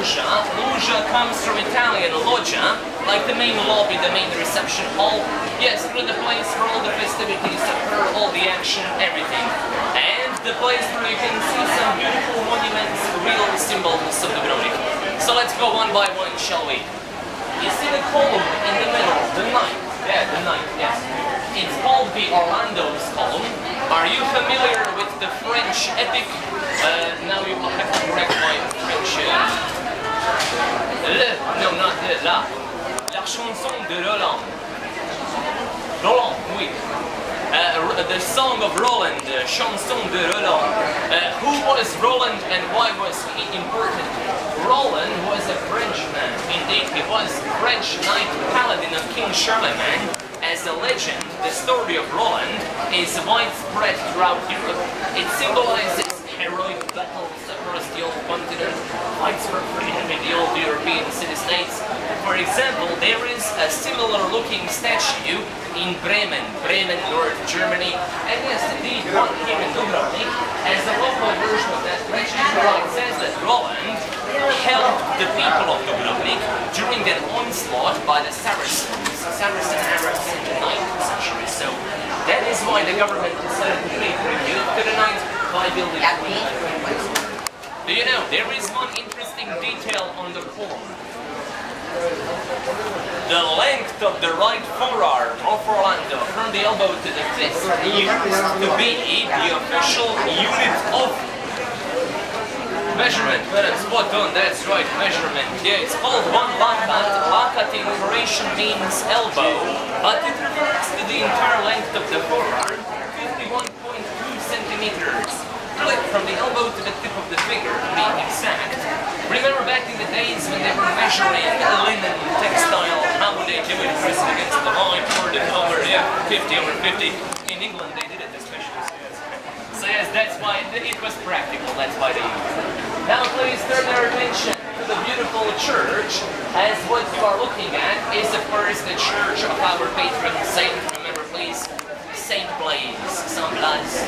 loggia. Loggia comes from Italian loggia, like the main lobby, the main reception hall. Yes, through the place where all the festivities occur, all the action, everything. And the place where you can see some beautiful monuments, real symbols of Dubrovnik. So let's go one by one, shall we? You see the column in the middle, the ninth. Yeah, the ninth, yes. It's called the Orlando's column. Are you familiar with the French epic? Now you will have to correct my French. No, not the, la chanson de Roland. Roland, oui. The song of Roland, chanson de Roland. Who was Roland and why was he important? Roland was a Frenchman. Indeed, he was French knight paladin of King Charlemagne. As a legend, the story of Roland is widespread throughout Europe. It symbolizes heroic battles across the old continent, fights for freedom in the old European city-states. For example, there is a similar-looking statue in Bremen, North Germany, and yes, indeed, one here in Dubrovnik. As a local version of that legend, it says that Roland helped the people of Dubrovnik during their onslaught by the Saracen Arabs in the 9th century. So that is why the government decided to pay tribute to the knights by building a Do you know, there is one interesting detail on the column. The length of the right forearm of Orlando from the elbow to the fist used to be the official unit of measurement. Well, spot on, that's right, measurement. Yeah, it's called one lakat. Lakat in Croatian means elbow, but it refers to the entire length of the forearm, 51.2 centimeters. Split from the elbow to the tip of the finger, to be exact. Remember back in the days when they were measuring linen, textile, how would they do it? Press it against the line, or the over, yeah, 50 over 50. In England they did it especially. So yes, that's why it was practical, that's why they used it. Now please turn your attention to the beautiful church, as what you are looking at is of course the church of our patron saint. Remember please, Saint Blaise, Saint Blaise,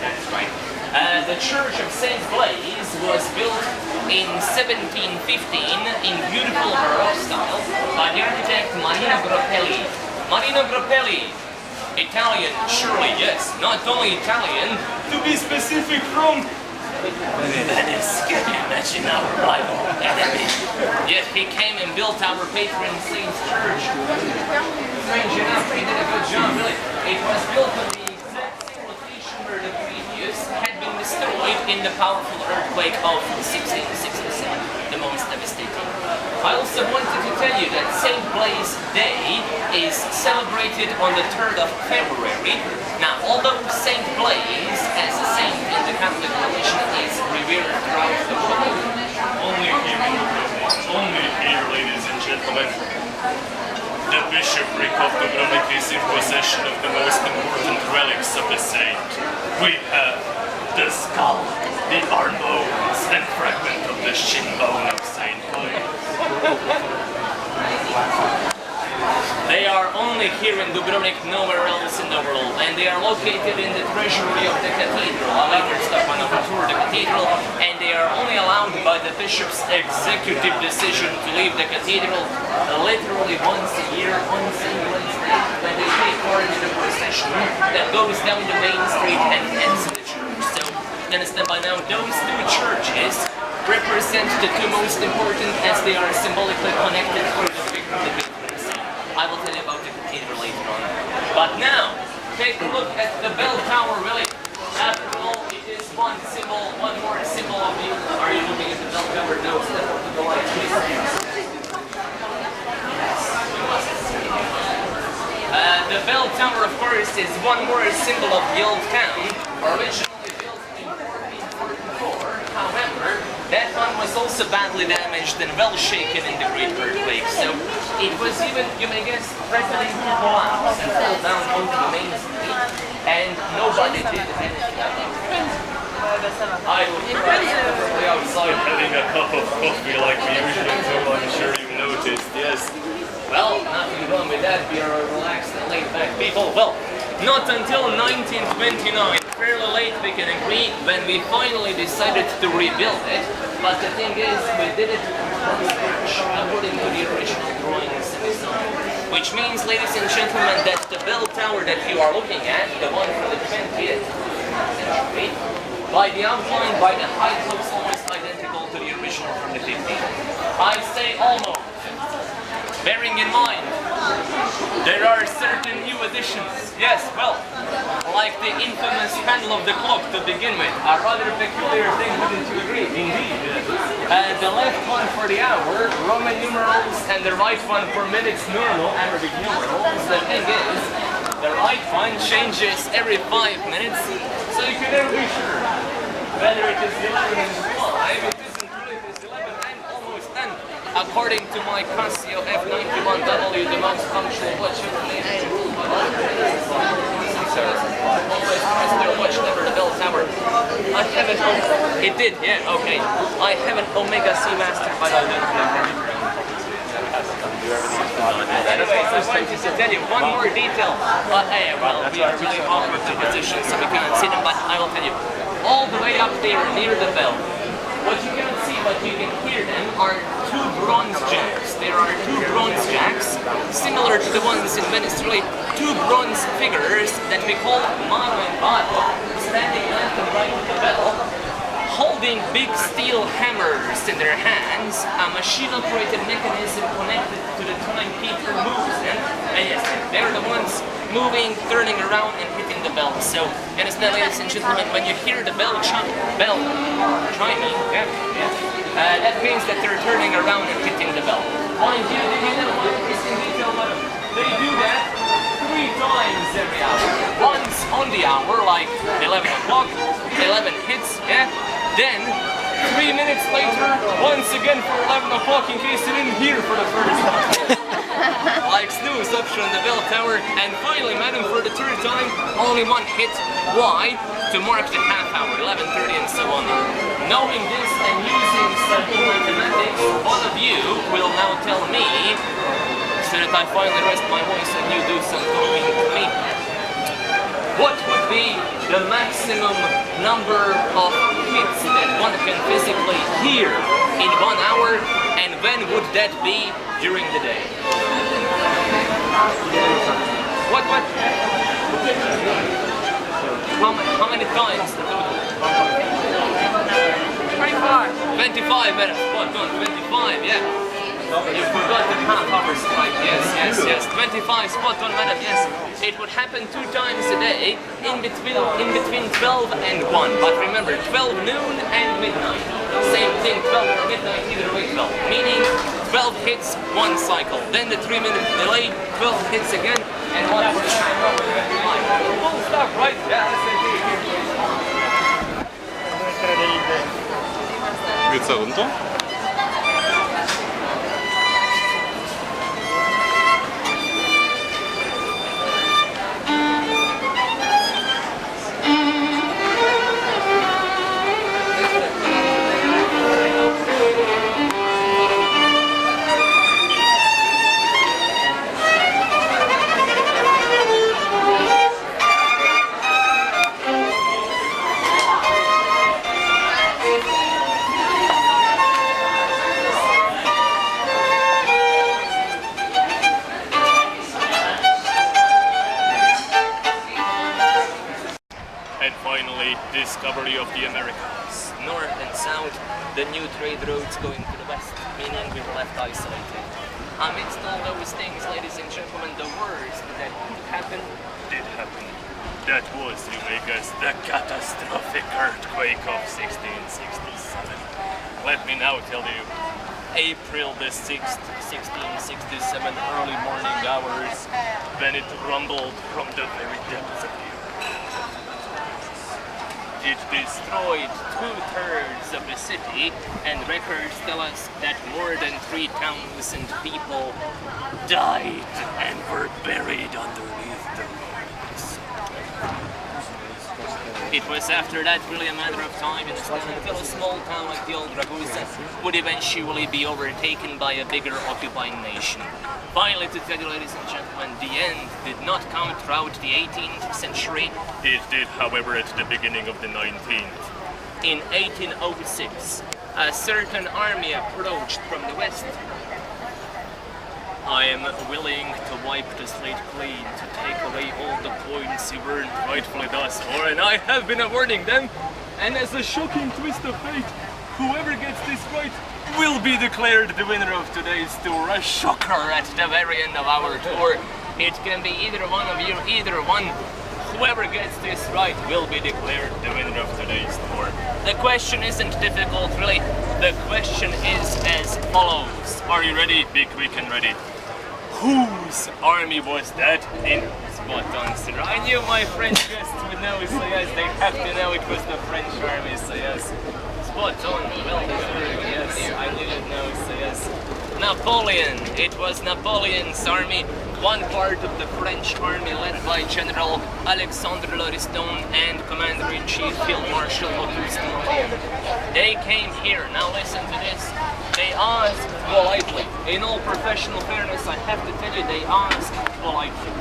that's right. The church of Saint Blaise was built in 1715 in beautiful Baroque style by the architect Marino Gropelli. Marino Gropelli, Italian, surely, yes, not only Italian, to be specific from Venice. Can you imagine our rival enemy? Yet he came and built our patron saint's church. Strange enough, he did a good job, really. It was built on the exact same location where the previous had been destroyed in the powerful earthquake of 1667, the most devastating. I also wanted to tell you that Saint Blaise Day is celebrated on the 3rd of February. Now, although Saint Blaise as a saint in the Catholic religion is revered throughout the world, only here, ladies and gentlemen, the bishopric of Dubrovnik is in possession of the most important relics of the saint. We have the skull, the arm bones, and fragment of the shin bone of Saint Blaise. They are only here in Dubrovnik, nowhere else in the world, and they are located in the treasury of the cathedral. I later stop on a tour of the cathedral, and they are only allowed by the bishop's executive decision to leave the cathedral literally once a year, on St. Blaise Day, when they take part in the procession that goes down the main street and ends the church. So, you understand by now, those two churches represent the two most important as they are symbolically connected to the figure of the patron saint. I will tell you about the cathedral later on. But now, take a look at the bell tower, really. After all, it is one symbol, one more symbol of you. Are you looking at the bell tower? No, step up to the light, please. The bell tower, of course, is one more symbol of the old town, originally built in 1444. However, that one was also badly damaged and well shaken in the Great Earthquake, so it was even, you may guess, threatening to collapse and fall down onto the main street, and nobody did anything about it. I would probably outside Having a cup of coffee like we usually do, I'm sure you noticed, yes. Well, nothing wrong with that, we are relaxed and laid back people. Well, not until 1929, fairly late we can agree, when we finally decided to rebuild it. but the thing is, we did it from scratch, according to the original drawings and design. Which means, ladies and gentlemen, that the bell tower that you are looking at, the one from the 20th century, by the outline, by the height, looks almost identical to the original from the 15th. I say almost. Bearing in mind, there are certain new additions. Yes, well, like the infamous panel of the clock to begin with, a rather peculiar thing, wouldn't you agree? Indeed. The left one for the hour, Roman numerals, and the right one for minutes, normal Arabic numerals. The thing is, the right one changes every 5 minutes, so you can never be sure whether it is 11 and 5, it isn't true, it is 11 and almost 10. According to my Casio F91W, the most punctual watch in the nation. Always press their watch, never the bell tower. I have an it did, yeah, okay. I have an Omega Seamaster, but I don't have it. Anyways, I wanted to tell you one more detail. Well, we are really awkward in position, so we cannot see them, but I will tell you. All the way up there, near the bell, what you cannot see, but you can hear them, are two bronze jacks. There are two bronze jacks, similar to the ones in Venice, really, two bronze figures that we call Marko and Marko, standing left and right of the bell, holding big steel hammers in their hands, a machine-operated mechanism connected to the timekeeper moves them, and yes, they're the ones moving, turning around, and hitting the bell. So, understand, ladies and gentlemen, when you hear the bell chiming, that means that they're turning around and hitting the bell. Mind you, did you know this in detail? They do that 3 times every hour. Once on the hour, like 11 o'clock, 11 hits, yeah? Then, 3 minutes later, once again for 11 o'clock in case you didn't hear for the first time. Like snooze option on the bell tower, and finally, madam, for the 3rd time, only 1 hit. Why? To mark the half hour, 11:30 and so on. Knowing this and using simple mathematics, one of you will now tell me, so that I finally rest my voice and you do some talking to me. What would be the maximum number of hits that one can physically hear in 1 hour, and when would that be during the day? What? How many times? 25 minutes. Spot on, 25, yeah. You forgot the half hour strike, yes. 25, spot on, madam, yes. It would happen 2 times a day, in between 12 and 1. But remember, 12 noon and midnight. Same thing, 12 or midnight, either way 12. Meaning, 12 hits, 1 cycle. Then the 3-minute delay, 12 hits again, and 1 hour time. Full stop, right? Yeah, that's it. Wird es da runter? Discovery of the Americas. North and south, the new trade routes going to the west, meaning we were left isolated. Amidst all those things, ladies and gentlemen, the worst that did happen. That was, you may guess, the catastrophic earthquake of 1667. Let me now tell you, April the 6th, 1667, early morning hours, when it rumbled from the very depths of the earth. It destroyed 2/3 of the city, and records tell us that more than 3,000 people died and were buried underneath the ruins. It was after that really a matter of time until a small town like the old Ragusa would eventually be overtaken by a bigger occupying nation. Finally, to tell you, ladies and gentlemen, the end did not come throughout the 18th century. It did, however, at the beginning of the 19th. In 1806, a certain army approached from the west. I am willing to wipe the slate clean, to take away all the points you earned rightfully thus far, and I have been awarding them. And as a shocking twist of fate, whoever gets this right will be declared the winner of today's tour. A shocker at the very end of our tour. It can be either one of you, either one. Whoever gets this right will be declared the winner of today's tour. The question isn't difficult, really. The question is as follows. Are you ready? Be quick and ready. Whose army was that? In spot on, sir. I knew my French guests would know, so yes, they have to know it was the French army, so yes. Spot on, well deserved, yes. I didn't know, so yes. Napoleon. It was Napoleon's army. One part of the French army led by General Alexandre Lariston and Commander-in-Chief Field Marshal Auguste Martin. They came here. Now listen to this. They asked politely. In all professional fairness, I have to tell you, they asked politely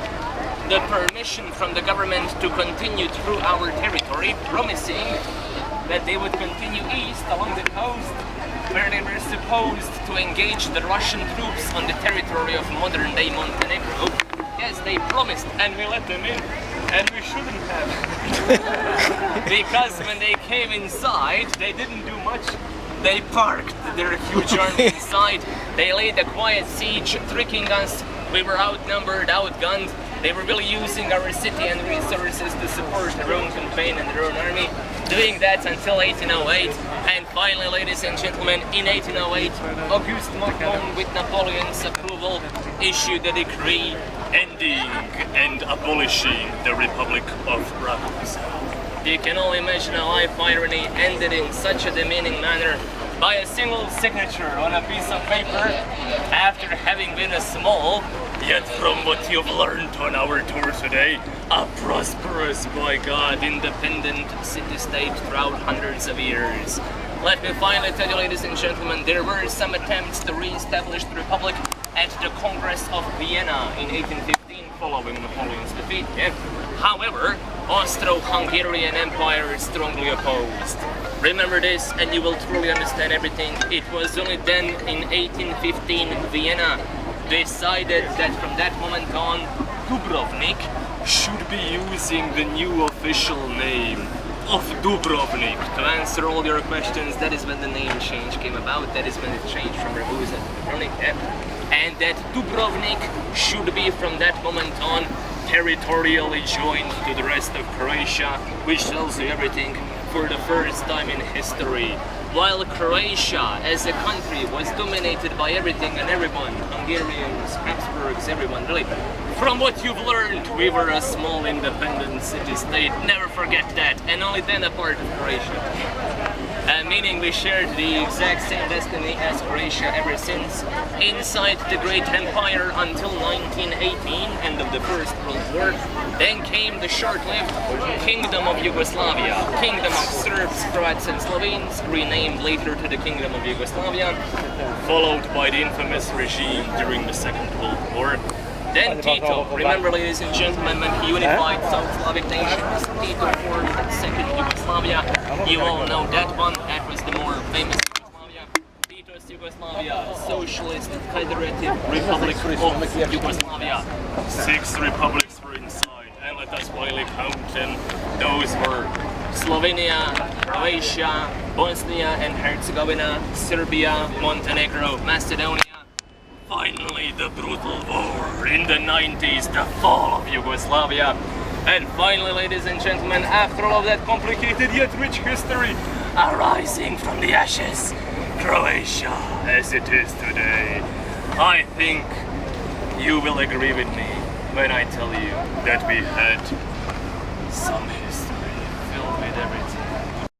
the permission from the government to continue through our territory, promising that they would continue east along the coast, where they were supposed to engage the Russian troops on the territory of modern-day Montenegro. Yes, they promised, and we let them in, and we shouldn't have. Because when they came inside, they didn't do much. They parked their huge army inside. They laid a quiet siege, tricking us. We were outnumbered, outgunned. They were really using our city and resources to support their own campaign and their own army, doing that until 1808. And finally, ladies and gentlemen, in 1808, Auguste Martin, with Napoleon's approval, issued a decree ending and abolishing the Republic of Ragusa. You can only imagine how life irony ended in such a demeaning manner by a single signature on a piece of paper after having been a small, yet from what you've learned on our tour today, a prosperous, by God, independent city-state throughout hundreds of years. Let me finally tell you, ladies and gentlemen, there were some attempts to re-establish the Republic at the Congress of Vienna in 1815 following Napoleon's defeat. However, Austro-Hungarian Empire strongly opposed. Remember this and you will truly understand everything. It was only then in 1815 Vienna decided that from that moment on Dubrovnik should be using the new official name of Dubrovnik. To answer all your questions, that is when the name change came about. That is when it changed from Ragusa to Dubrovnik. And that Dubrovnik should be from that moment on territorially joined to the rest of Croatia, which tells you everything. For the first time in history, while Croatia as a country was dominated by everything and everyone, Hungarians, Habsburgs, everyone, really. From what you've learned, we were a small independent city-state, never forget that, and only then a part of Croatia. Meaning we shared the exact same destiny as Croatia ever since, inside the great empire until 1918, end of the First World War. Then came the short-lived Kingdom of Yugoslavia, Kingdom of Serbs, Croats and Slovenes, renamed later to the Kingdom of Yugoslavia, followed by the infamous regime during the Second World War. Then Tito, remember ladies and gentlemen, when he unified South Slavic nations, Tito formed the Second Yugoslavia. You all know that one, that was the more famous Yugoslavia. Tito's Yugoslavia, Socialist Federative Republic of Yugoslavia. 6 republics were inside, and let us finally count them. Those were Slovenia, Croatia, Bosnia and Herzegovina, Serbia, Montenegro, Macedonia. Finally, the brutal war in the 90s, the fall of Yugoslavia. And finally, ladies and gentlemen, after all of that complicated yet rich history, arising from the ashes, Croatia as it is today. I think you will agree with me when I tell you that we had some history filled with everything.